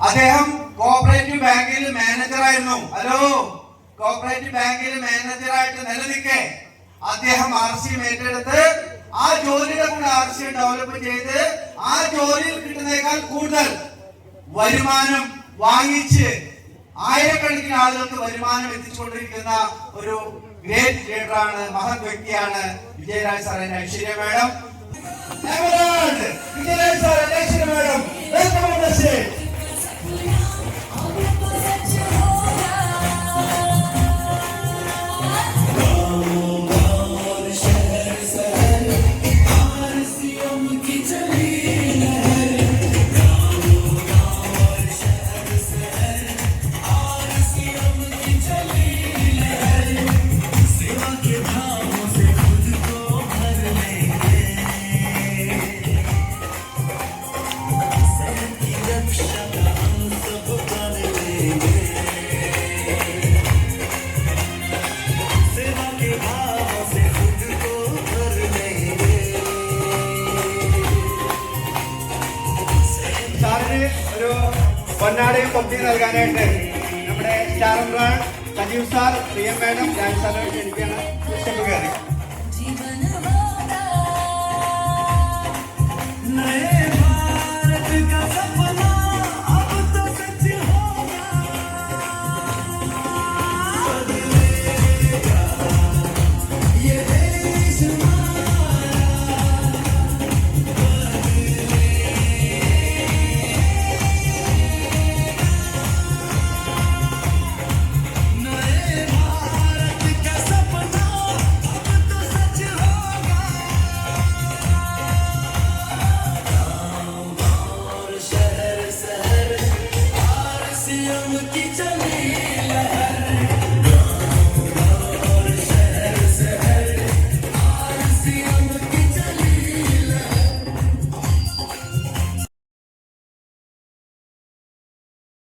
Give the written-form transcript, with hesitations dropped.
അദ്ദേഹം കോഓപ്പറേറ്റീവ് ബാങ്കിൽ മാനേജറായിരുന്നു. Hello, cooperative ബാങ്കിൽ മാനേജറായിട്ട് നിലനിൽക്കെ അദ്ദേഹം RC ഏറ്റെടുത്ത് ആ ജോലിയുടെ കൂടെ RC ഡെവലപ്പ് ചെയ്ത് ആ ജോലിയിൽ കിട്ടുന്നതിനേക്കാൾ കൂടുതൽ വരുമാനം വാങ്ങിച്ച് ആയിരക്കണക്കിന് ആളുകൾക്ക് വരുമാനം എത്തിച്ചുകൊണ്ടിരിക്കുന്ന ഒരു ഗ്രേറ്റ് ലീഡറാണ്, മഹത് വ്യക്തിയാണ് Vijayaraj sir. Aishwarya madam, Vijayaraj sir, Aishwarya madam, welcome on the stage. ഒരു പൊന്നാടയും കൊത്തി നൽകാനായിട്ട് നമ്മുടെ star Sajeev sir, PM madam, Raj സാറിനെ ക്ഷണിക്കുകയാണ്. സ്റ്റെപ്പ് കയറി